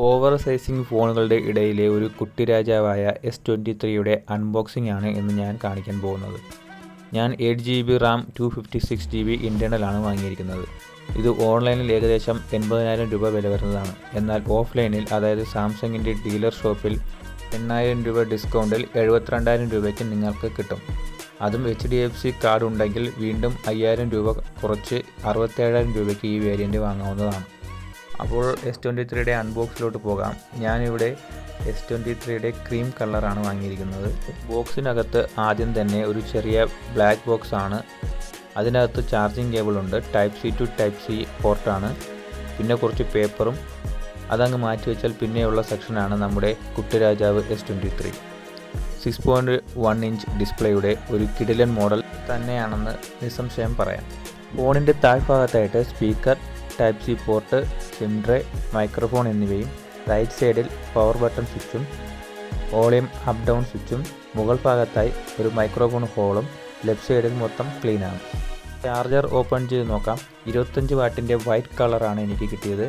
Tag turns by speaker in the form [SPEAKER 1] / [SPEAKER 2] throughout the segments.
[SPEAKER 1] Over sizing ഫോണുകളുടെ ഇടയിലെ ഒരു കുട്ടി രാജാവായ S23യുടെ അൺബോക്സിംഗ് ആണ് ഇന്ന് ഞാൻ കാണിക്കാൻ പോകുന്നത്. ഞാൻ 8GB RAM 256GB ഇൻറ്റേർണലാണ് വാങ്ങിയിരിക്കുന്നത്. ഇത് ഓൺലൈനിൽ ഏകദേശം 80,000 രൂപ വില വരുന്നതാണ്. എന്നാൽ ഓഫ്ലൈനിൽ, അതായത് സാംസങ്ങിൻ്റെ ഡീലർ ഷോപ്പിൽ 8,000 രൂപ ഡിസ്കൗണ്ടിൽ 72,000 രൂപയ്ക്ക് നിങ്ങൾക്ക് കിട്ടും. അതും HDFC കാർഡ് ഉണ്ടെങ്കിൽ വീണ്ടും 5,000 രൂപ കുറച്ച് 67,000 രൂപയ്ക്ക് ഈ വേരിയൻറ്റ് വാങ്ങാവുന്നതാണ്. അപ്പോൾ S23യുടെ അൺബോക്സിലോട്ട് പോകാം. ഞാനിവിടെ S23യുടെ ക്രീം കളറാണ് വാങ്ങിയിരിക്കുന്നത്. ബോക്സിനകത്ത് ആദ്യം തന്നെ ഒരു ചെറിയ ബ്ലാക്ക് ബോക്സ് ആണ്. അതിനകത്ത് ചാർജിങ് കേബിൾ ഉണ്ട്. Type C to Type C പോർട്ടാണ്. പിന്നെ കുറച്ച് പേപ്പറും. അതങ്ങ് മാറ്റി വെച്ചാൽ പിന്നെയുള്ള സെക്ഷനാണ് നമ്മുടെ കുട്ടിരാജാവ് S23. 6.1 ഇഞ്ച് ഡിസ്പ്ലേയുടെ ഒരു കിടിലൻ മോഡൽ തന്നെയാണെന്ന് നിസ്സംശയം പറയാം. ഫോണിൻ്റെ താഴ്ഭാഗത്തായിട്ട് speaker, Type C port, SIM tray, microphone എന്നിവയും, റൈറ്റ് സൈഡിൽ പവർ ബട്ടൺ സ്വിച്ചും വോളിയം അപ്പ് ഡൗൺ സ്വിച്ചും, മുകൾ ഭാഗത്തായി ഒരു മൈക്രോഫോൺ ഹോളും, ലെഫ്റ്റ് സൈഡിൽ മൊത്തം ക്ലീനാണ്. ചാർജർ ഓപ്പൺ ചെയ്ത് നോക്കാം. 25 വാട്ടിൻ്റെ വൈറ്റ് കളറാണ് എനിക്ക് കിട്ടിയത്.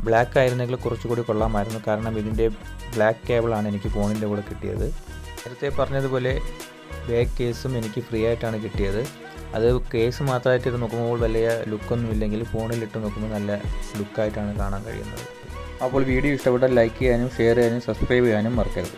[SPEAKER 1] ബ്ലാക്ക് ആയിരുന്നെങ്കിൽ കുറച്ചുകൂടി കൊള്ളാമായിരുന്നു, കാരണം ഇതിൻ്റെ ബ്ലാക്ക് കേബിളാണ് എനിക്ക് ഫോണിൻ്റെ കൂടെ കിട്ടിയത്. നേരത്തെ പറഞ്ഞതുപോലെ ബാക്ക് കേസും എനിക്ക് ഫ്രീ ആയിട്ടാണ് കിട്ടിയത്. അത് കേസ് മാത്രമായിട്ട് നോക്കുമ്പോൾ വലിയ ലുക്കൊന്നും ഇല്ലെങ്കിൽ ഫോണിലിട്ട് നോക്കുമ്പോൾ നല്ല ലുക്കായിട്ടാണ് കാണാൻ കഴിയുന്നത്. അപ്പോൾ വീഡിയോ ഇഷ്ടപ്പെട്ടാൽ ലൈക്ക് ചെയ്യാനും ഷെയർ ചെയ്യാനും സബ്സ്ക്രൈബ് ചെയ്യാനും മറക്കരുത്.